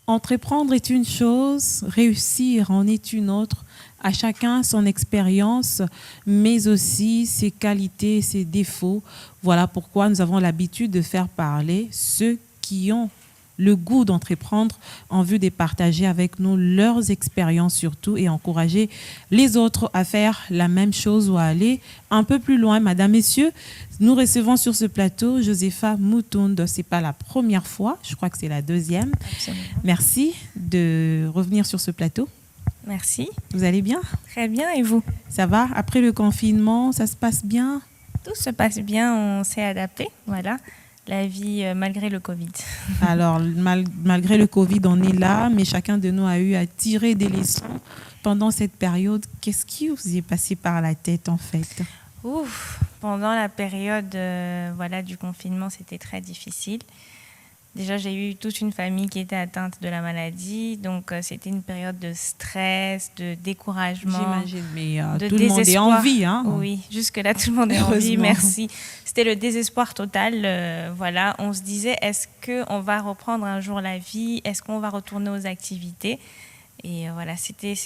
Entreprendre est une chose, réussir en est une autre. À chacun son expérience, mais aussi ses qualités, ses défauts. Voilà pourquoi nous avons l'habitude de faire parler ceux qui ont le goût d'entreprendre en vue de partager avec nous leurs expériences surtout et encourager les autres à faire la même chose ou à aller un peu plus loin. Madame, Messieurs, nous recevons sur ce plateau Josepha Mutondo. Ce n'est pas la première fois, je crois que c'est la deuxième. Absolument. Merci de revenir sur ce plateau. Merci. Vous allez bien? Très bien, et vous? Ça va? Après le confinement, ça se passe bien? Tout se passe bien, on s'est adapté, voilà. La vie malgré le Covid. Alors, malgré le Covid, on est là, mais chacun de nous a eu à tirer des leçons pendant cette période. Qu'est-ce qui vous est passé par la tête, en fait? Ouf, pendant la période voilà, du confinement, c'était très difficile. Déjà, j'ai eu toute une famille qui était atteinte de la maladie, donc c'était une période de stress, de découragement. J'imagine, mais de tout le monde est en vie. Hein? Oui, jusque-là, tout le monde est en vie, merci. C'était le désespoir total. Voilà, on se disait, est-ce qu'on va reprendre un jour la vie? Est-ce qu'on va retourner aux activités? Et voilà, c'était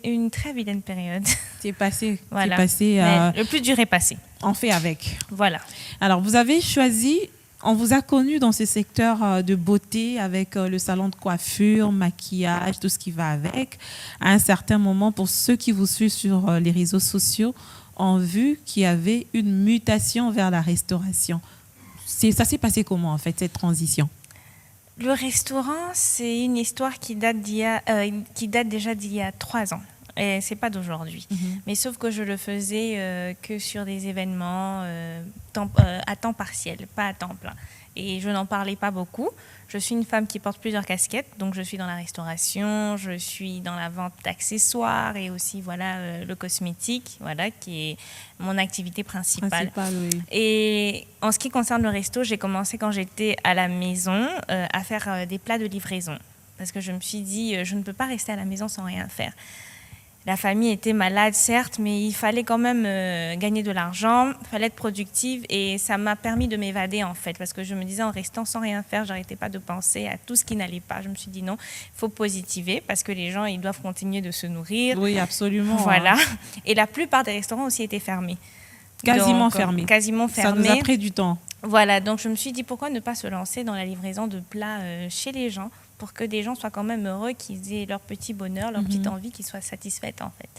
une très vilaine période. C'est passé. Voilà. C'est passé. Mais le plus dur est passé. On fait avec. Voilà. Alors, vous avez choisi... On vous a connu dans ce secteur de beauté avec le salon de coiffure, maquillage, tout ce qui va avec. À un certain moment, pour ceux qui vous suivent sur les réseaux sociaux, ont vu qu'il y avait une mutation vers la restauration. Ça s'est passé comment, en fait, cette transition? Le restaurant, c'est une histoire qui date déjà d'il y a 3 ans. Et c'est pas d'aujourd'hui. Mais sauf que je le faisais que sur des événements à temps partiel, pas à temps plein. Et je n'en parlais pas beaucoup. Je suis une femme qui porte plusieurs casquettes. Donc, je suis dans la restauration, je suis dans la vente d'accessoires et aussi, voilà, le cosmétique, voilà, qui est mon activité principale. Oui. Et en ce qui concerne le resto, j'ai commencé quand j'étais à la maison à faire des plats de livraison. Parce que je me suis dit, je ne peux pas rester à la maison sans rien faire. La famille était malade, certes, mais il fallait quand même gagner de l'argent, il fallait être productive et ça m'a permis de m'évader en fait parce que je me disais en restant sans rien faire, j'arrêtais pas de penser à tout ce qui n'allait pas. Je me suis dit non, il faut positiver parce que les gens, ils doivent continuer de se nourrir. Oui, absolument. Voilà. Et la plupart des restaurants aussi étaient fermés. Quasiment fermés. Quasiment fermés. Ça nous a pris du temps. Voilà, donc je me suis dit pourquoi ne pas se lancer dans la livraison de plats chez les gens pour que des gens soient quand même heureux, qu'ils aient leur petit bonheur, leur petite envie, qu'ils soient satisfaits en fait.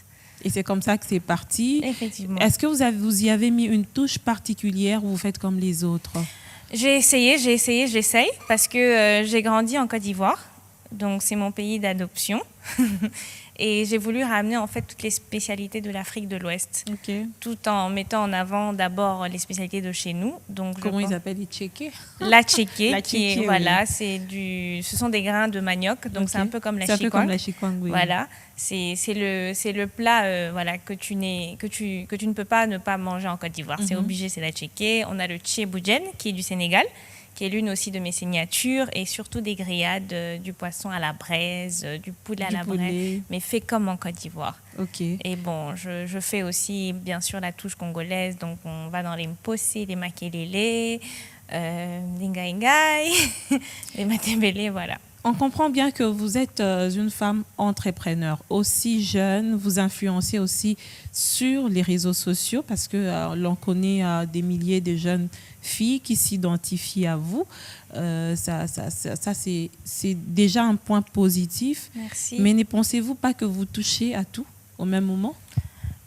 Et c'est comme ça que c'est parti. Effectivement. Est-ce que vous y avez mis une touche particulière ou vous faites comme les autres? J'essaye parce que j'ai grandi en Côte d'Ivoire, donc c'est mon pays d'adoption. Et j'ai voulu ramener en fait toutes les spécialités de l'Afrique de l'Ouest, tout en mettant en avant d'abord les spécialités de chez nous. Donc comment ils appellent les tchékés? La tchéké, oui. voilà, ce sont des grains de manioc, donc c'est un peu comme la chikwang. C'est un peu comme la chikwang, oui. Voilà, c'est le plat voilà que tu ne peux pas ne pas manger en Côte d'Ivoire. C'est obligé, c'est la tchéké. On a le tchéboujen qui est du Sénégal, qui est l'une aussi de mes signatures, et surtout des grillades, du poisson à la braise, du poulet à la braise, mais fait comme en Côte d'Ivoire. Et bon, je fais aussi, bien sûr, la touche congolaise, donc on va dans les mpossé, les makelele, les ngaïngaï, les matembele, voilà. On comprend bien que vous êtes une femme entrepreneur, aussi jeune, vous influencez aussi sur les réseaux sociaux parce que l'on connaît des milliers de jeunes filles qui s'identifient à vous. Ça c'est déjà un point positif. Merci. Mais ne pensez-vous pas que vous touchez à tout au même moment?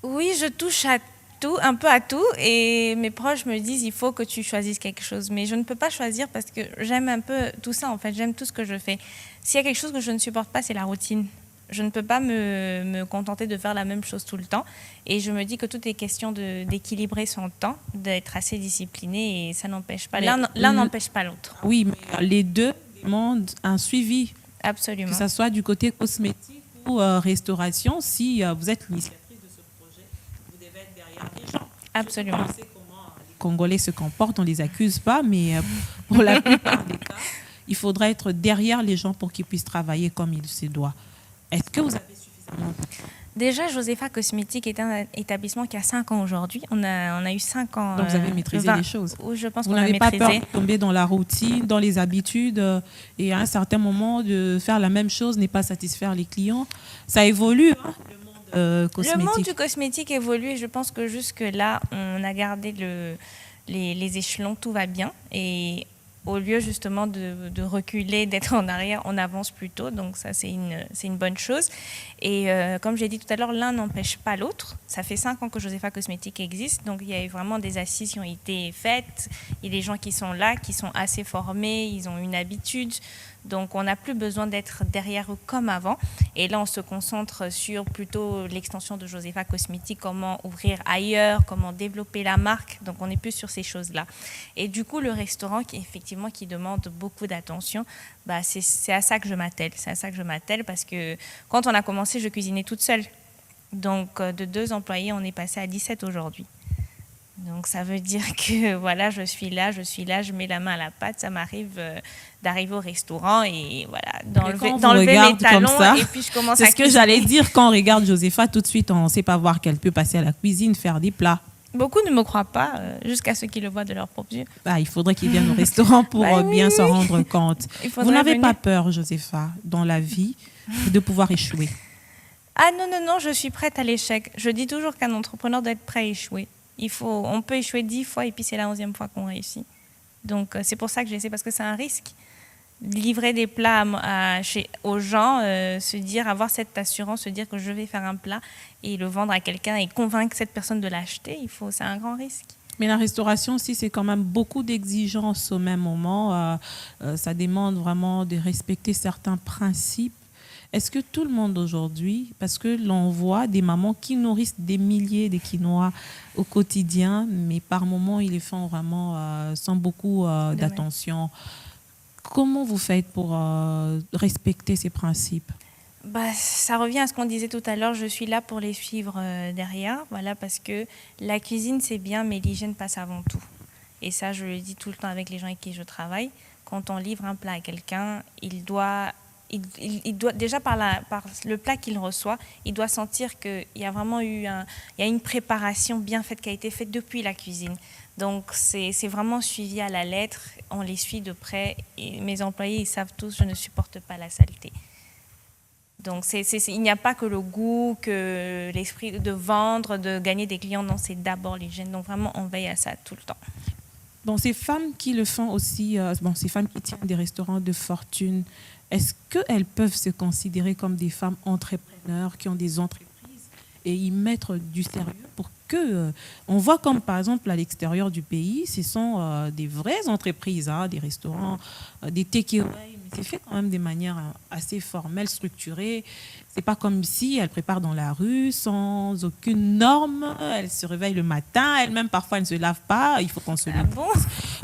Oui, je touche à tout, un peu à tout, et mes proches me disent il faut que tu choisisses quelque chose, mais je ne peux pas choisir parce que j'aime un peu tout ça en fait, j'aime tout ce que je fais. S'il y a quelque chose que je ne supporte pas, c'est la routine. Je ne peux pas me contenter de faire la même chose tout le temps, et je me dis que tout est question d'équilibrer son temps, d'être assez discipliné, et ça n'empêche pas, l'un n'empêche pas l'autre. Oui, mais les deux demandent un suivi. Absolument. Que ce soit du côté cosmétique coup, restauration, si vous êtes l'initiatrice de ce projet, vous devez être derrière les gens. Absolument. On sait comment les Congolais se comportent, on ne les accuse pas, mais pour la plupart des cas, il faudra être derrière les gens pour qu'ils puissent travailler comme il se doit. Est-ce que vous avez suffisamment... Déjà, Josepha Cosmétique est un établissement qui a 5 ans aujourd'hui. On a eu 5 ans. Donc, vous avez maîtrisé les choses. Je pense vous qu'on a n'avez pas maîtrisé. peur de tomber dans la routine, dans les habitudes, et à un certain moment, de faire la même chose n'est pas satisfaire les clients. Ça évolue, hein, le monde cosmétique. Le monde du cosmétique évolue et je pense que jusque-là, on a gardé les échelons, tout va bien. Et au lieu justement de reculer, d'être en arrière, on avance plutôt. Donc ça, c'est une bonne chose. Et comme j'ai dit tout à l'heure, l'un n'empêche pas l'autre. Ça fait 5 ans que Josepha Cosmétique existe. Donc il y a eu vraiment des assises qui ont été faites. Il y a des gens qui sont là, qui sont assez formés, ils ont une habitude. Donc on n'a plus besoin d'être derrière eux comme avant. Et là, on se concentre sur plutôt l'extension de Josepha Cosmétique, comment ouvrir ailleurs, comment développer la marque. Donc on est plus sur ces choses-là. Et du coup, le restaurant qui demande beaucoup d'attention, bah, c'est à ça que je m'attelle. C'est à ça que je m'attelle parce que quand on a commencé, je cuisinais toute seule. Donc de 2 employés, on est passé à 17 aujourd'hui. Donc ça veut dire que voilà, je suis là, je mets la main à la pâte, ça m'arrive d'arriver au restaurant et voilà, d'enlever mes talons ça, et puis je commence c'est à ce que j'allais dire quand on regarde Josepha, tout de suite on ne sait pas voir qu'elle peut passer à la cuisine, faire des plats. Beaucoup ne me croient pas, jusqu'à ceux qui le voient de leurs propres yeux. Il faudrait qu'ils viennent au restaurant pour bien s'en rendre compte. Vous n'avez pas peur, Josepha, dans la vie, de pouvoir échouer? Ah non, je suis prête à l'échec. Je dis toujours qu'un entrepreneur doit être prêt à échouer. On peut échouer 10 fois et puis c'est la 11e fois qu'on réussit. Donc c'est pour ça que j'essaie, parce que c'est un risque. Livrer des plats aux gens, avoir cette assurance, se dire que je vais faire un plat et le vendre à quelqu'un et convaincre cette personne de l'acheter, c'est un grand risque. Mais la restauration aussi, c'est quand même beaucoup d'exigences au même moment. Ça demande vraiment de respecter certains principes. Est-ce que tout le monde aujourd'hui, parce que l'on voit des mamans qui nourrissent des milliers de quinoa au quotidien, mais par moments, ils les font vraiment sans beaucoup d'attention. Comment vous faites pour respecter ces principes? Ça revient à ce qu'on disait tout à l'heure, je suis là pour les suivre derrière, voilà, parce que la cuisine, c'est bien, mais l'hygiène passe avant tout. Et ça, je le dis tout le temps avec les gens avec qui je travaille. Quand on livre un plat à quelqu'un, il doit déjà par le plat qu'il reçoit, il doit sentir qu'il y a vraiment il y a une préparation bien faite qui a été faite depuis la cuisine. Donc c'est vraiment suivi à la lettre, on les suit de près et mes employés ils savent tous, je ne supporte pas la saleté. Donc il n'y a pas que le goût, que l'esprit de vendre, de gagner des clients, non, c'est d'abord l'hygiène. Donc vraiment on veille à ça tout le temps. Bon, ces femmes qui le font aussi, ces femmes qui tiennent des restaurants de fortune, est-ce qu'elles peuvent se considérer comme des femmes entrepreneurs qui ont des entreprises et y mettre du sérieux pour que... on voit comme par exemple à l'extérieur du pays, ce sont des vraies entreprises, des restaurants, des takeaway, mais c'est fait quand même de manière assez formelle, structurée. C'est pas comme si elles préparent dans la rue sans aucune norme. Elles se réveillent le matin, elles-mêmes parfois elles ne se lavent pas. Il faut qu'on se lave. Bon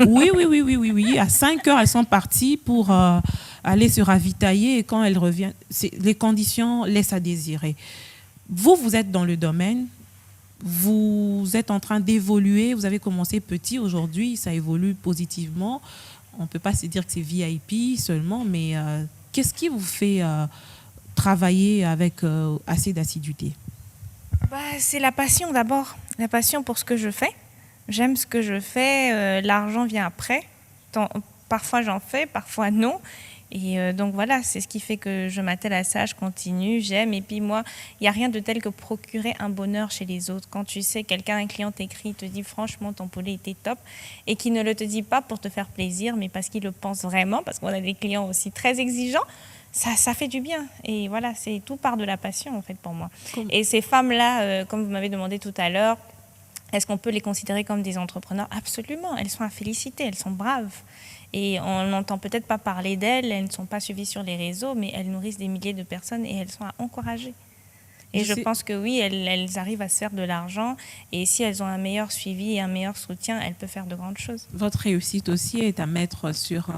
Oui. À 5 heures, elles sont parties pour aller se ravitailler et quand elles reviennent, les conditions laissent à désirer. Vous êtes dans le domaine, vous êtes en train d'évoluer, vous avez commencé petit, aujourd'hui ça évolue positivement. On ne peut pas se dire que c'est VIP seulement, mais qu'est-ce qui vous fait travailler avec assez d'assiduité? C'est la passion d'abord, la passion pour ce que je fais. J'aime ce que je fais, l'argent vient après. Parfois j'en fais, parfois non. Et donc voilà, c'est ce qui fait que je m'attelle à ça, je continue, j'aime. Et puis moi, il n'y a rien de tel que procurer un bonheur chez les autres. Quand tu sais, un client t'écrit, te dit franchement ton poulet était top, et qui ne le te dit pas pour te faire plaisir, mais parce qu'il le pense vraiment, parce qu'on a des clients aussi très exigeants, ça fait du bien. Et voilà, c'est tout part de la passion en fait pour moi. Cool. Et ces femmes-là, comme vous m'avez demandé tout à l'heure, est-ce qu'on peut les considérer comme des entrepreneurs? Absolument, elles sont à féliciter, elles sont braves. Et on n'entend peut-être pas parler d'elles, elles ne sont pas suivies sur les réseaux, mais elles nourrissent des milliers de personnes et elles sont à encourager. Et je pense que oui, elles arrivent à se faire de l'argent et si elles ont un meilleur suivi et un meilleur soutien, elles peuvent faire de grandes choses. Votre réussite aussi est à mettre sur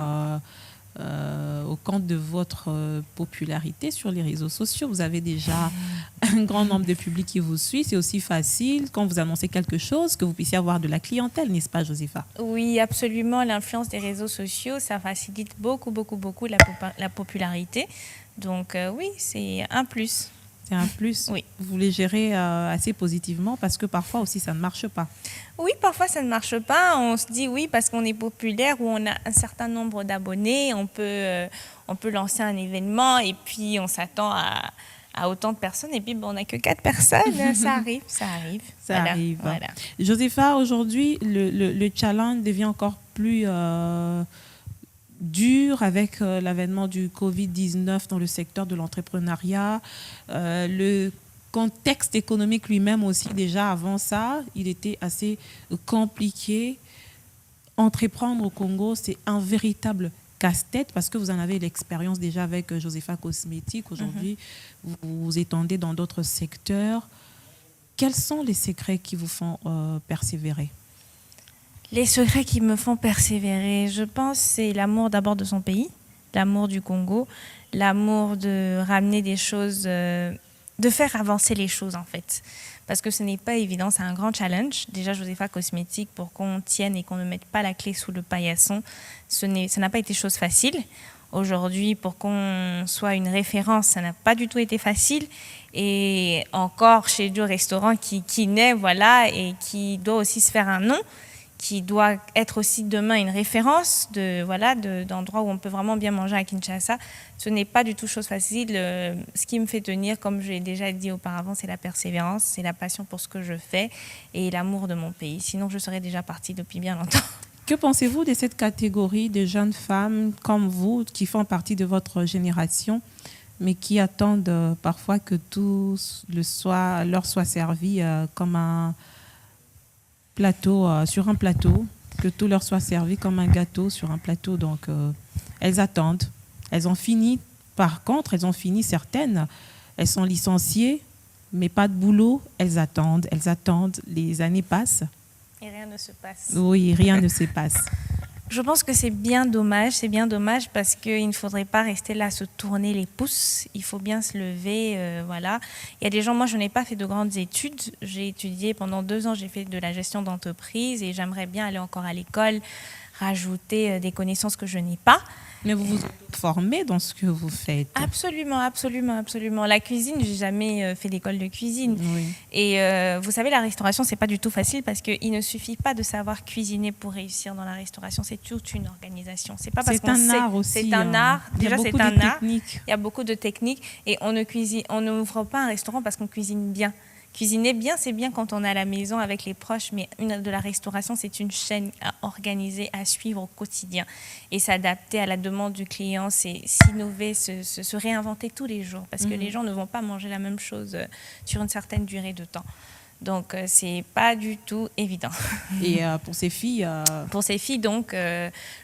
au compte de votre popularité sur les réseaux sociaux. Vous avez déjà un grand nombre de publics qui vous suivent. C'est aussi facile, quand vous annoncez quelque chose, que vous puissiez avoir de la clientèle, n'est-ce pas, Josépha? Oui, absolument. L'influence des réseaux sociaux, ça facilite beaucoup la popularité. Donc oui, c'est un plus. C'est un plus. Oui. Vous les gérez assez positivement parce que parfois aussi ça ne marche pas. Oui, parfois ça ne marche pas. On se dit oui parce qu'on est populaire ou on a un certain nombre d'abonnés, on peut lancer un événement et puis on s'attend à autant de personnes et puis on n'a que 4 personnes. Ça arrive. Ça voilà, arrive. Voilà. Josépha, aujourd'hui, le challenge devient encore plus dur avec l'avènement du Covid-19 dans le secteur de l'entrepreneuriat. Le contexte économique lui-même aussi, déjà avant ça, il était assez compliqué. Entreprendre au Congo, c'est un véritable casse-tête parce que vous en avez l'expérience déjà avec Josépha Cosmétique. Aujourd'hui, vous vous étendez dans d'autres secteurs. Quels sont les secrets qui vous font persévérer? Les secrets qui me font persévérer, je pense, c'est l'amour d'abord de son pays, l'amour du Congo, l'amour de ramener des choses, de faire avancer les choses en fait. Parce que ce n'est pas évident, c'est un grand challenge. Déjà, Josépha Cosmétique, pour qu'on tienne et qu'on ne mette pas la clé sous le paillasson, ça n'a pas été chose facile. Aujourd'hui, pour qu'on soit une référence, ça n'a pas du tout été facile. Et encore chez Joe Restaurant qui naît, voilà, et qui doit aussi se faire un nom, qui doit être aussi demain une référence d'endroits où on peut vraiment bien manger à Kinshasa. Ce n'est pas du tout chose facile. Ce qui me fait tenir, comme je l'ai déjà dit auparavant, c'est la persévérance, c'est la passion pour ce que je fais et l'amour de mon pays. Sinon, je serais déjà partie depuis bien longtemps. Que pensez-vous de cette catégorie de jeunes femmes comme vous, qui font partie de votre génération, mais qui attendent parfois que tout leur soit servi comme un plateau, sur un plateau, que tout leur soit servi comme un gâteau sur un plateau. Donc, elles attendent. Elles ont fini, par contre, certaines, elles sont licenciées, mais pas de boulot. Elles attendent, les années passent. Et rien ne se passe. Oui, rien ne se passe. Je pense que c'est bien dommage parce qu'il ne faudrait pas rester là, se tourner les pouces. Il faut bien se lever, voilà. Il y a des gens, moi je n'ai pas fait de grandes études. J'ai étudié pendant 2 ans, j'ai fait de la gestion d'entreprise et j'aimerais bien aller encore à l'école, rajouter des connaissances que je n'ai pas. Mais vous vous formez dans ce que vous faites. Absolument. La cuisine, j'ai jamais fait d'école de cuisine. Oui. Et vous savez, la restauration, c'est pas du tout facile parce qu'il ne suffit pas de savoir cuisiner pour réussir dans la restauration. C'est toute une organisation. C'est pas parce qu'on sait. C'est un art aussi. C'est un art. Déjà, c'est un art. Il y a beaucoup de techniques et on n'ouvre pas un restaurant parce qu'on cuisine bien. Cuisiner bien, c'est bien quand on est à la maison avec les proches, mais de la restauration, c'est une chaîne à organiser, à suivre au quotidien et s'adapter à la demande du client, c'est s'innover, se réinventer tous les jours parce que les gens ne vont pas manger la même chose sur une certaine durée de temps. Donc, c'est pas du tout évident. Et pour ces filles Pour ces filles, donc,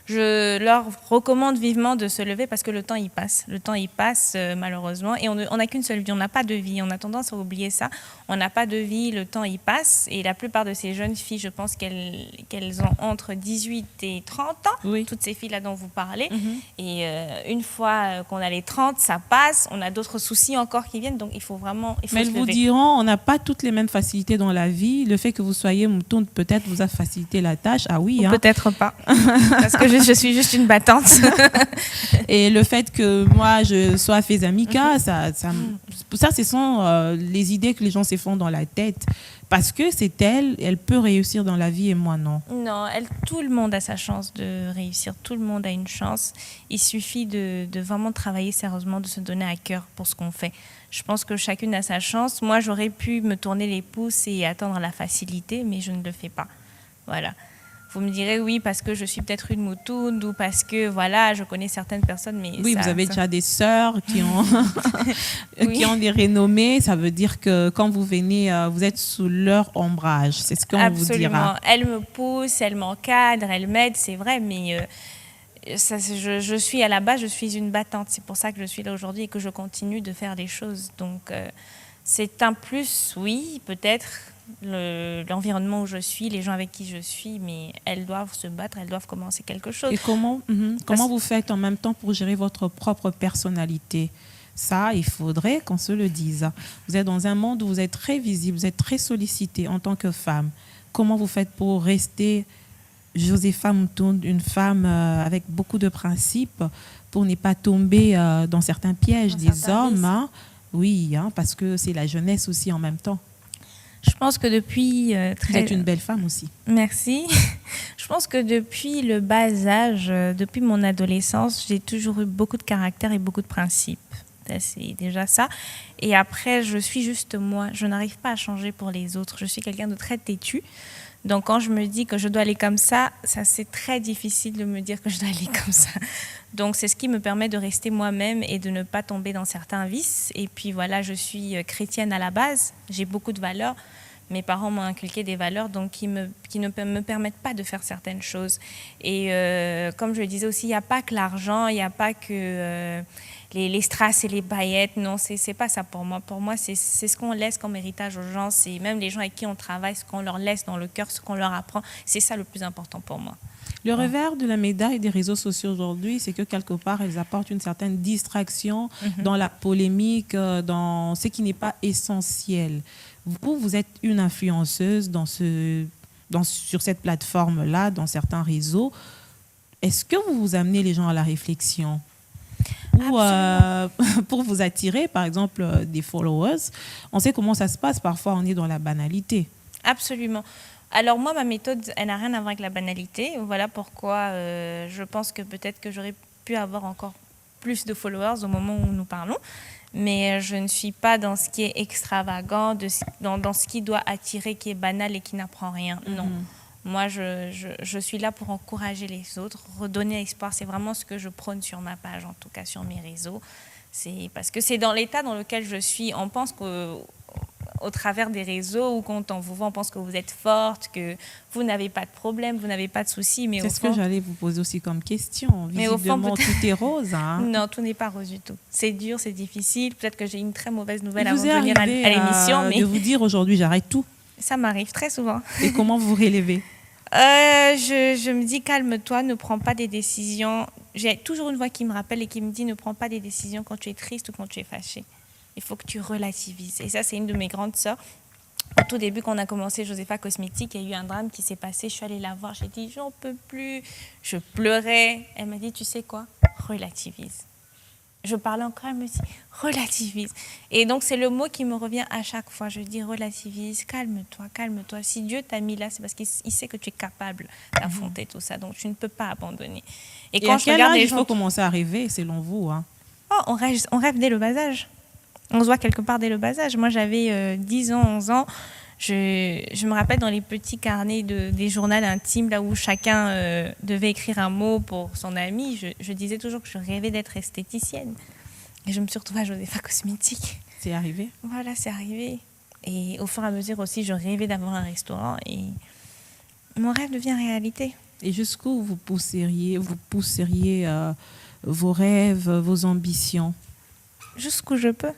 je leur recommande vivement de se lever parce que le temps, il passe. Le temps, il passe, malheureusement. Et on n'a qu'une seule vie, on n'a pas de vie. On a tendance à oublier ça. On n'a pas de vie, le temps, il passe. Et la plupart de ces jeunes filles, je pense qu'elles ont entre 18 et 30 ans. Oui. Toutes ces filles-là dont vous parlez. Et une fois qu'on a les 30, ça passe. On a d'autres soucis encore qui viennent. Donc, il faut vraiment se lever. Mais elles vous diront, on n'a pas toutes les mêmes facilités dans la vie. Le fait que vous soyez mouton peut-être vous a facilité la tâche. Ah oui. Ou peut-être pas. Parce que je suis juste une battante. Et le fait que moi je sois Fezamika, ça, ce sont les idées que les gens se font dans la tête. Parce que c'est elle peut réussir dans la vie et moi non. Non, tout le monde a sa chance de réussir. Tout le monde a une chance. Il suffit de vraiment travailler sérieusement, de se donner à cœur pour ce qu'on fait. Je pense que chacune a sa chance. Moi, j'aurais pu me tourner les pouces et attendre la facilité, mais je ne le fais pas. Voilà. Vous me direz oui parce que je suis peut-être une moutoune ou parce que voilà, je connais certaines personnes, mais oui, vous avez déjà des sœurs qui ont oui. qui ont des renommées. Ça veut dire que quand vous venez, vous êtes sous leur ombrage. C'est ce qu'on vous dira. Absolument. Elles me poussent, elles m'encadrent, elles m'aident, c'est vrai, mais je suis à la base, je suis une battante. C'est pour ça que je suis là aujourd'hui et que je continue de faire des choses. Donc C'est un plus, oui, peut-être, l'environnement où je suis, les gens avec qui je suis, mais elles doivent se battre, elles doivent commencer quelque chose. Et comment vous faites en même temps pour gérer votre propre personnalité? Ça, il faudrait qu'on se le dise. Vous êtes dans un monde où vous êtes très visible, vous êtes très sollicité en tant que femme. Comment vous faites pour rester Josépha Moutoun, une femme avec beaucoup de principes, pour ne pas tomber dans certains pièges des hommes, hein? Oui, hein, parce que c'est la jeunesse aussi en même temps. Je pense que depuis... Vous êtes une belle femme aussi. Merci. Je pense que depuis le bas âge, depuis mon adolescence, j'ai toujours eu beaucoup de caractère et beaucoup de principes. C'est déjà ça. Et après, je suis juste moi. Je n'arrive pas à changer pour les autres. Je suis quelqu'un de très têtu. Donc, quand je me dis que je dois aller comme ça, c'est très difficile de me dire que je dois aller comme ça. Donc, c'est ce qui me permet de rester moi-même et de ne pas tomber dans certains vices. Et puis, voilà, je suis chrétienne à la base. J'ai beaucoup de valeurs. Mes parents m'ont inculqué des valeurs donc qui ne me permettent pas de faire certaines choses. Et comme je le disais aussi, il n'y a pas que l'argent, il n'y a pas que les strass et les paillettes. Non, c'est pas ça pour moi. Pour moi, c'est ce qu'on laisse comme héritage aux gens. C'est même les gens avec qui on travaille, ce qu'on leur laisse dans le cœur, ce qu'on leur apprend. C'est ça le plus important pour moi. Le revers de la médaille des réseaux sociaux aujourd'hui, c'est que quelque part, elles apportent une certaine distraction dans la polémique, dans ce qui n'est pas essentiel. Vous êtes une influenceuse sur cette plateforme-là, dans certains réseaux. Est-ce que vous amenez les gens à la réflexion? Ou pour vous attirer, par exemple, des followers? On sait comment ça se passe. Parfois, on est dans la banalité. Absolument. Alors moi, ma méthode, elle n'a rien à voir avec la banalité. Voilà pourquoi je pense que peut-être que j'aurais pu avoir encore plus de followers au moment où nous parlons. Mais je ne suis pas dans ce qui est extravagant, dans ce qui doit attirer, qui est banal et qui n'apprend rien. Non. Moi, je suis là pour encourager les autres, redonner espoir. C'est vraiment ce que je prône sur ma page, en tout cas sur mes réseaux. C'est parce que c'est dans l'état dans lequel je suis. On pense qu'au travers des réseaux ou quand on vous voit, on pense que vous êtes forte, que vous n'avez pas de problème, vous n'avez pas de soucis. Mais c'est ce que j'allais vous poser aussi comme question. Mais au fond, tout est rose. Hein? Non, tout n'est pas rose du tout. C'est dur, c'est difficile. Peut-être que j'ai une très mauvaise nouvelle avant de venir à l'émission. Mais de vous dire aujourd'hui, j'arrête tout. Ça m'arrive très souvent. Et comment vous relevez? Je me dis, calme-toi, ne prends pas des décisions. J'ai toujours une voix qui me rappelle et qui me dit, ne prends pas des décisions quand tu es triste ou quand tu es fâché. Il faut que tu relativises. Et ça, c'est une de mes grandes sœurs. Au tout début, quand on a commencé Josépha Cosmétique, il y a eu un drame qui s'est passé. Je suis allée la voir, j'ai dit, j'en peux plus. Je pleurais. Elle m'a dit, tu sais quoi? Relativise. Je parlais encore, elle me dit, relativise. Et donc, c'est le mot qui me revient à chaque fois. Je dis, relativise, calme-toi, calme-toi. Si Dieu t'a mis là, c'est parce qu'il sait que tu es capable d'affronter tout ça. Donc, tu ne peux pas abandonner. Et quand je regarde les gens... il faut commencer à rêver, selon vous, hein? Oh, on rêve dès le bas âge. On se voit quelque part dès le bas âge. Moi, j'avais 10 ans, 11 ans. Je me rappelle dans les petits carnets des journaux intimes, là où chacun devait écrire un mot pour son ami, je disais toujours que je rêvais d'être esthéticienne. Et je me suis retrouvée à Josépha Cosmétique. C'est arrivé? Voilà, c'est arrivé. Et au fur et à mesure aussi, je rêvais d'avoir un restaurant. Et mon rêve devient réalité. Et jusqu'où vous pousseriez vos rêves, vos ambitions? Jusqu'où je peux.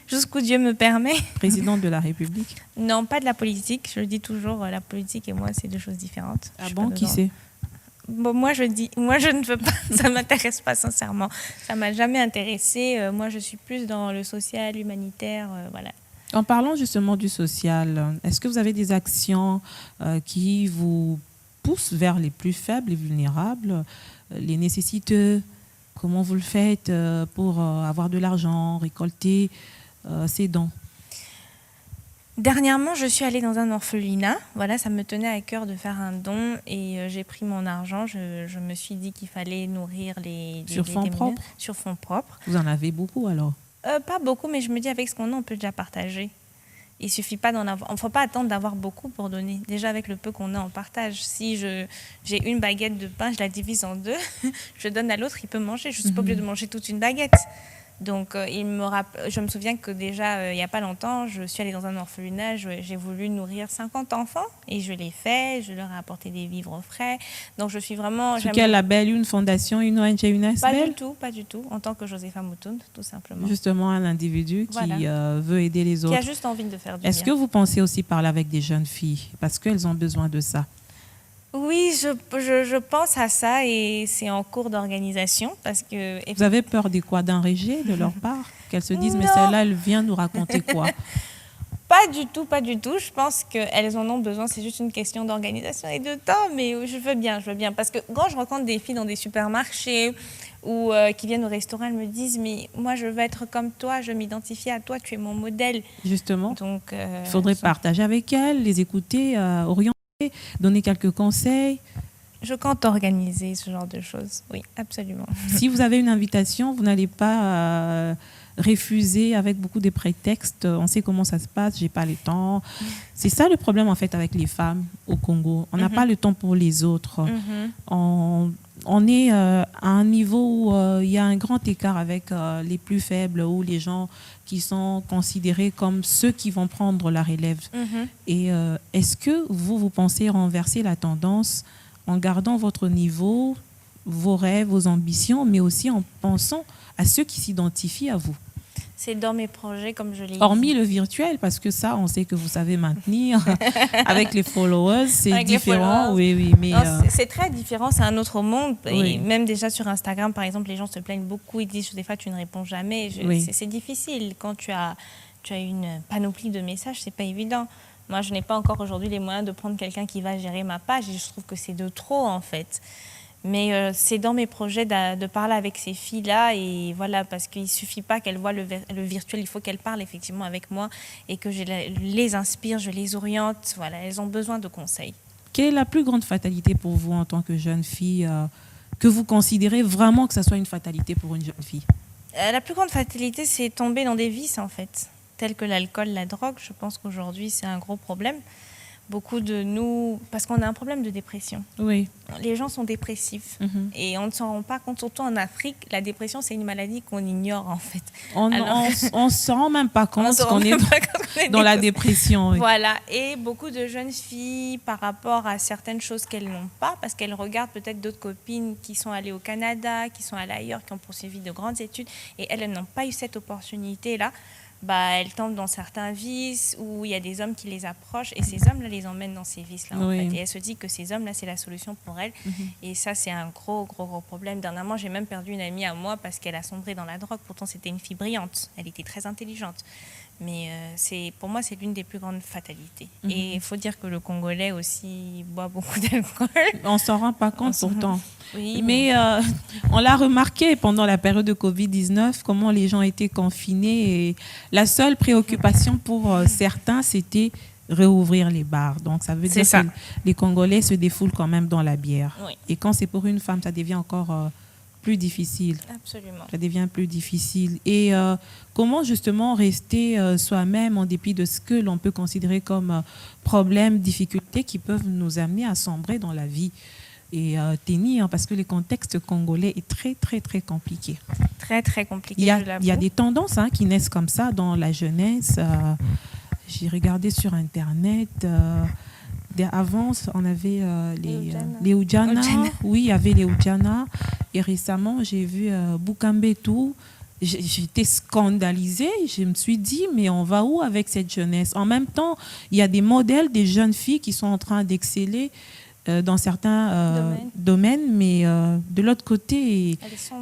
Jusqu'où Dieu me permet. Président de la République? Non, pas de la politique. Je le dis toujours, la politique et moi, c'est deux choses différentes. Ah bon, qui c'est? Bon, moi, je ne veux pas. Ça ne m'intéresse pas, sincèrement. Ça ne m'a jamais intéressée. Moi, je suis plus dans le social, l'humanitaire, voilà. En parlant justement du social, est-ce que vous avez des actions qui vous poussent vers les plus faibles, les vulnérables, les nécessiteux? Comment vous le faites pour avoir de l'argent, récolter ces dons? Dernièrement, je suis allée dans un orphelinat. Voilà, ça me tenait à cœur de faire un don et j'ai pris mon argent. Je me suis dit qu'il fallait nourrir les sur fonds propres. Sur fonds propres. Vous en avez beaucoup alors? Pas beaucoup, mais je me dis avec ce qu'on a, on peut déjà partager. Il suffit pas d'en avoir. On ne faut pas attendre d'avoir beaucoup pour donner. Déjà avec le peu qu'on a, on partage. Si j'ai une baguette de pain, je la divise en deux, je donne à l'autre, il peut manger. Je ne suis pas obligée de manger toute une baguette. Donc, je me souviens que déjà, il n'y a pas longtemps, je suis allée dans un orphelinat, j'ai voulu nourrir 50 enfants et je l'ai fait, je leur ai apporté des vivres frais. Donc, je suis vraiment... Sous quel label? Une fondation, une ONG, une ASBL? Pas du tout. En tant que Josepha Moutoun, tout simplement. Justement, un individu qui veut aider les autres. Qui a juste envie de faire du bien. Est-ce que vous pensez aussi parler avec des jeunes filles? Parce qu'elles ont besoin de ça. Oui, je pense à ça et c'est en cours d'organisation parce que... Vous avez peur de quoi? D'un rejet de leur part? Qu'elles se disent, mais celle-là, elle vient nous raconter quoi? Pas du tout, pas du tout. Je pense qu'elles en ont besoin. C'est juste une question d'organisation et de temps. Mais je veux bien. Parce que quand je rencontre des filles dans des supermarchés ou qui viennent au restaurant, elles me disent, mais moi, je veux être comme toi, je m'identifie à toi, tu es mon modèle. Justement. Donc, il faudrait partager avec elles, les écouter, orienter, donner quelques conseils. Je compte organiser ce genre de choses. Oui, absolument. Si vous avez une invitation, vous n'allez pas... refuser avec beaucoup de prétextes. On sait comment ça se passe, j'ai pas le temps. C'est ça le problème en fait avec les femmes au Congo. On n'a pas le temps pour les autres. On est à un niveau où il y a un grand écart avec les plus faibles ou les gens qui sont considérés comme ceux qui vont prendre la relève. Et est-ce que vous pensez renverser la tendance en gardant votre niveau, vos rêves, vos ambitions, mais aussi en pensant à ceux qui s'identifient à vous? C'est dans mes projets, comme je l'ai dit. Hormis le virtuel, parce que ça, on sait que vous savez maintenir. Avec les followers, c'est différent. Oui, mais c'est très différent, c'est un autre monde. Oui. Et même déjà sur Instagram, par exemple, les gens se plaignent beaucoup. Ils disent, des fois, tu ne réponds jamais. C'est difficile. Quand tu as une panoplie de messages, c'est pas évident. Moi, je n'ai pas encore aujourd'hui les moyens de prendre quelqu'un qui va gérer ma page. Et je trouve que c'est de trop, en fait. Mais c'est dans mes projets de parler avec ces filles-là et voilà, parce qu'il ne suffit pas qu'elles voient le virtuel, il faut qu'elles parlent effectivement avec moi et que je les inspire, je les oriente. Voilà, elles ont besoin de conseils. Quelle est la plus grande fatalité pour vous en tant que jeune fille, que vous considérez vraiment que ça soit une fatalité pour une jeune fille? La plus grande fatalité, c'est tomber dans des vices en fait, tels que l'alcool, la drogue. Je pense qu'aujourd'hui, c'est un gros problème. Beaucoup de nous, parce qu'on a un problème de dépression. Oui. Les gens sont dépressifs et on ne s'en rend pas compte. Surtout en Afrique, la dépression, c'est une maladie qu'on ignore en fait. On ne se rend même pas compte qu'on est dans la dépression. Oui. Voilà, et beaucoup de jeunes filles, par rapport à certaines choses qu'elles n'ont pas, parce qu'elles regardent peut-être d'autres copines qui sont allées au Canada, qui sont allées ailleurs, qui ont poursuivi de grandes études, et elles n'ont pas eu cette opportunité-là. Elles tombent dans certains vices où il y a des hommes qui les approchent et ces hommes-là les emmènent dans ces vices-là. En fait. Et elle se dit que ces hommes-là, c'est la solution pour elle. Et ça, c'est un gros problème. Dernièrement, j'ai même perdu une amie à moi parce qu'elle a sombré dans la drogue. Pourtant, c'était une fille brillante. Elle était très intelligente. Mais pour moi, c'est l'une des plus grandes fatalités. Et il faut dire que le Congolais aussi boit beaucoup d'alcool. On ne s'en rend pas compte pourtant. Oui, mais on l'a remarqué pendant la période de Covid-19, comment les gens étaient confinés. Et la seule préoccupation pour certains, c'était réouvrir les bars. Donc, ça veut dire que les Congolais se défoulent quand même dans la bière. Oui. Et quand c'est pour une femme, ça devient encore plus difficile. Absolument. Ça devient plus difficile. Et comment justement rester soi-même en dépit de ce que l'on peut considérer comme problèmes, difficultés qui peuvent nous amener à sombrer dans la vie et tenir, parce que le contexte congolais est très, très, très compliqué. Très, très compliqué, il y a des tendances qui naissent comme ça dans la jeunesse. J'ai regardé sur Internet... Avant, on avait les Oudjana. Oui, il y avait les Oudjana. Et récemment, j'ai vu Boukambetou. J'étais scandalisée. Je me suis dit, mais on va où avec cette jeunesse? En même temps, il y a des modèles des jeunes filles qui sont en train d'exceller dans certains domaines. Mais de l'autre côté,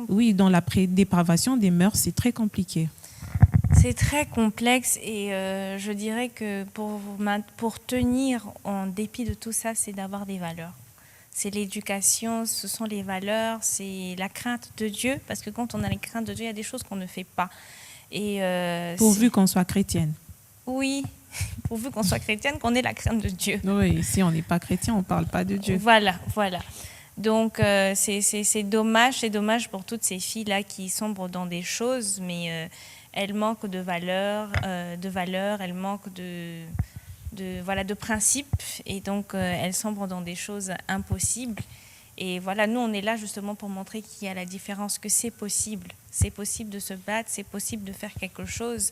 oui, dans la dépravation des mœurs, c'est très compliqué. C'est très complexe et je dirais que pour tenir en dépit de tout ça, c'est d'avoir des valeurs. C'est l'éducation, ce sont les valeurs, c'est la crainte de Dieu, parce que quand on a la crainte de Dieu, il y a des choses qu'on ne fait pas. Et pourvu qu'on soit chrétienne. Oui, pourvu qu'on soit chrétienne, qu'on ait la crainte de Dieu. Oui, si on n'est pas chrétien, on ne parle pas de Dieu. Voilà. Donc c'est dommage pour toutes ces filles-là qui sombrent dans des choses, mais... elles manquent de valeurs, elles manquent de principes et donc elles sombrent dans des choses impossibles. Et voilà, nous, on est là justement pour montrer qu'il y a la différence, que c'est possible. c'est possible de se battre, c'est possible de faire quelque chose.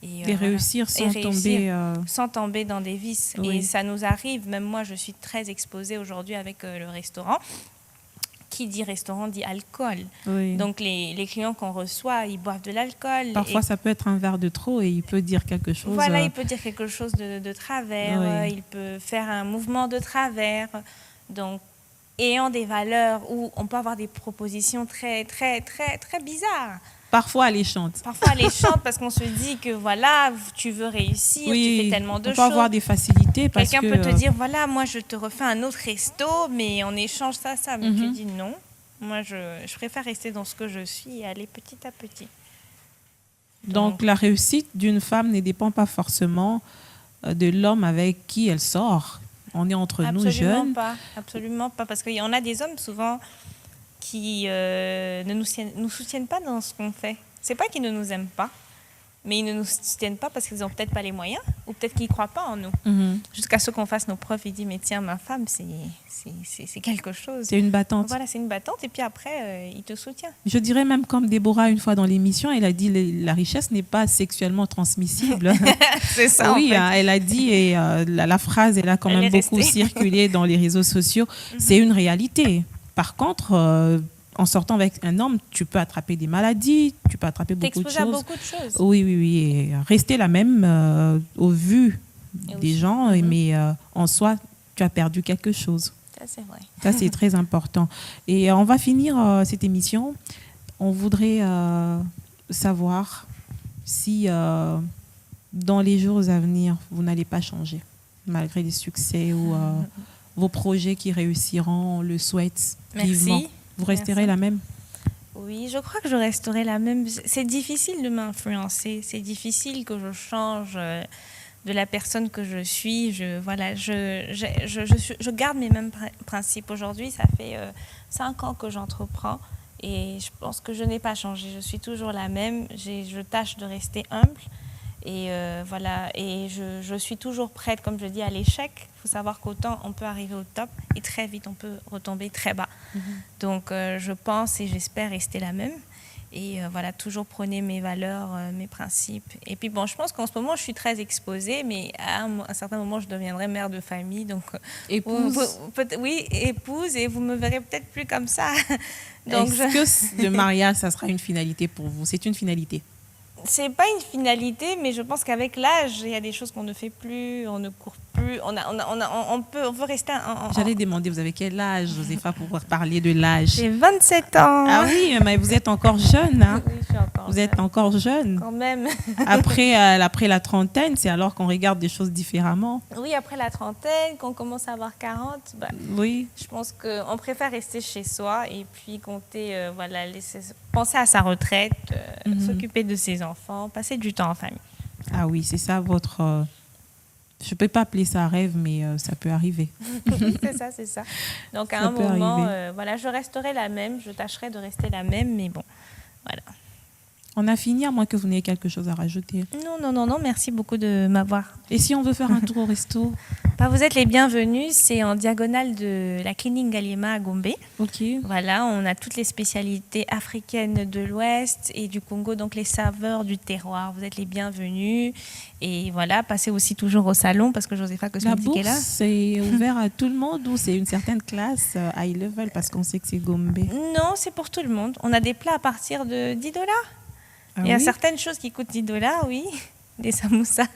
Et réussir sans tomber dans des vices. Oui. Et ça nous arrive, même moi je suis très exposée aujourd'hui avec le restaurant. Qui dit restaurant dit alcool. Oui. Donc les clients qu'on reçoit, ils boivent de l'alcool. Parfois ça peut être un verre de trop et il peut dire quelque chose. Voilà, il peut dire quelque chose de travers, il peut faire un mouvement de travers. Donc, ayant des valeurs où on peut avoir des propositions très, très, très, très bizarres. Parfois alléchantes. Parfois alléchantes parce qu'on se dit que voilà, tu veux réussir, tu fais tellement de choses. On peut avoir des facilités. Quelqu'un peut te dire, voilà, moi je te refais un autre resto, mais on échange ça. Mais tu dis non. Moi, je préfère rester dans ce que je suis et aller petit à petit. Donc la réussite d'une femme ne dépend pas forcément de l'homme avec qui elle sort. On est entre nous jeunes. Absolument pas. Parce qu'il y en a des hommes souvent qui ne nous soutiennent pas dans ce qu'on fait. C'est pas qu'ils ne nous aiment pas, mais ils ne nous soutiennent pas parce qu'ils n'ont peut-être pas les moyens ou peut-être qu'ils ne croient pas en nous. Jusqu'à ce qu'on fasse nos preuves, ils disent mais tiens, ma femme, c'est quelque chose. C'est une battante. Voilà, c'est une battante et puis après, il te soutient. Je dirais même comme Déborah une fois dans l'émission, elle a dit la richesse n'est pas sexuellement transmissible. C'est ça. Oui, en fait. elle a dit et la phrase, elle a quand même beaucoup circulé dans les réseaux sociaux. C'est une réalité. Par contre, en sortant avec un homme, tu peux attraper des maladies, tu peux attraper beaucoup de choses. T'exposes à beaucoup de choses. Oui. Et rester la même au vu des gens, mais en soi, tu as perdu quelque chose. Ça, c'est vrai. Ça, c'est très important. Et on va finir cette émission. On voudrait savoir si dans les jours à venir, vous n'allez pas changer, malgré les succès ou vos projets qui réussiront, on le souhaite vivement. Vous resterez la même? Oui, je crois que je resterai la même. C'est difficile de m'influencer. C'est difficile que je change de la personne que je suis. Je garde mes mêmes principes. Aujourd'hui, ça fait 5 ans que j'entreprends et je pense que je n'ai pas changé. Je suis toujours la même. Je tâche de rester humble. Et et je suis toujours prête, comme je dis, à l'échec. Il faut savoir qu'autant on peut arriver au top et très vite on peut retomber très bas. Donc je pense et j'espère rester la même. Et toujours prôner mes valeurs, mes principes. Et puis bon, je pense qu'en ce moment je suis très exposée, mais à un certain moment je deviendrai mère de famille. Donc épouse. Épouse, et vous me verrez peut-être plus comme ça. Donc, est-ce que le mariage, ça sera une finalité pour vous? C'est une finalité? C'est pas une finalité, mais je pense qu'avec l'âge, il y a des choses qu'on ne fait plus, on ne court plus, on peut rester... J'allais demander, vous avez quel âge, Josépha, pour pouvoir parler de l'âge? J'ai 27 ans. Ah oui, mais vous êtes encore jeune. Hein? Oui, je suis encore Vous êtes encore jeune. Quand même. Après la trentaine, c'est alors qu'on regarde des choses différemment. Oui, après la trentaine, qu'on commence à avoir 40, oui. Je pense qu'on préfère rester chez soi et puis compter, penser à sa retraite, s'occuper de ses enfants, passer du temps en famille. Ah oui, c'est ça votre... je ne peux pas appeler ça rêve, mais ça peut arriver. C'est ça. Donc à un moment, je resterai la même, je tâcherai de rester la même, mais bon, voilà. On a fini, à moins que vous n'ayez quelque chose à rajouter. Non, merci beaucoup de m'avoir. Et si on veut faire un tour au resto? Vous êtes les bienvenus, c'est en diagonale de la clinique Galliema à Gombe. Ok. Voilà, on a toutes les spécialités africaines de l'Ouest et du Congo, donc les saveurs du terroir. Vous êtes les bienvenus. Et voilà, passez aussi toujours au salon parce que Josépha Cosmétique est là. La bourse, c'est ouvert à tout le monde ou c'est une certaine classe high level parce qu'on sait que c'est Gombe? Non, c'est pour tout le monde. On a des plats à partir de $10. Ah, il y a certaines choses qui coûtent $10, oui. Des samoussas.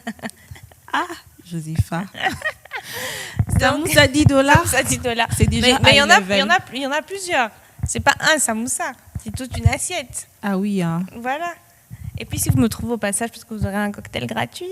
Ah, Josépha. Samoussa $10. Samoussa $10. C'est déjà mais il y en a plusieurs. C'est pas un samoussa, c'est toute une assiette. Ah oui, hein. Voilà. Et puis si vous me trouvez au passage, parce que vous aurez un cocktail gratuit.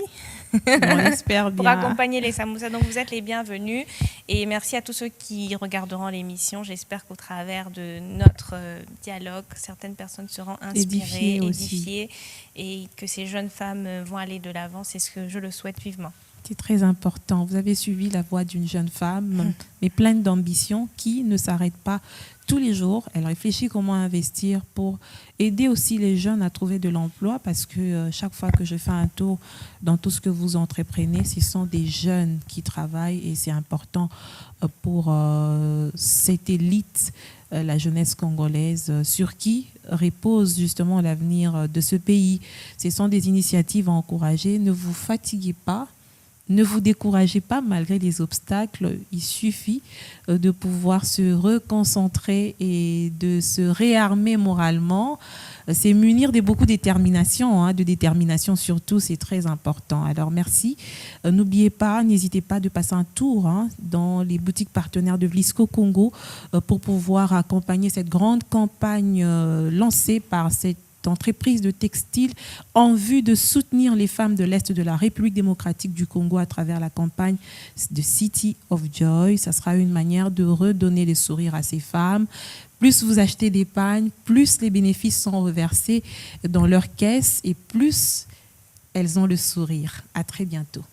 On espère bien. Pour accompagner les samoussas. Donc vous êtes les bienvenus. Et merci à tous ceux qui regarderont l'émission. J'espère qu'au travers de notre dialogue, certaines personnes seront inspirées, édifiées et que ces jeunes femmes vont aller de l'avant. C'est ce que je le souhaite vivement. C'est très important. Vous avez suivi la voie d'une jeune femme, mais pleine d'ambition, qui ne s'arrête pas tous les jours. Elle réfléchit comment investir pour aider aussi les jeunes à trouver de l'emploi, parce que chaque fois que je fais un tour dans tout ce que vous entreprenez, ce sont des jeunes qui travaillent et c'est important pour cette élite la jeunesse congolaise, sur qui repose justement l'avenir de ce pays. Ce sont des initiatives à encourager. Ne vous fatiguez pas. Ne vous découragez pas malgré les obstacles. Il suffit de pouvoir se reconcentrer et de se réarmer moralement. C'est munir de beaucoup de détermination, de détermination surtout, c'est très important. Alors merci. N'oubliez pas, n'hésitez pas de passer un tour dans les boutiques partenaires de Vlisco Congo pour pouvoir accompagner cette grande campagne lancée par cette entreprise de textile en vue de soutenir les femmes de l'Est de la République démocratique du Congo à travers la campagne de City of Joy. Ça sera une manière de redonner les sourires à ces femmes. Plus vous achetez des pagnes, plus les bénéfices sont reversés dans leur caisse et plus elles ont le sourire. À très bientôt.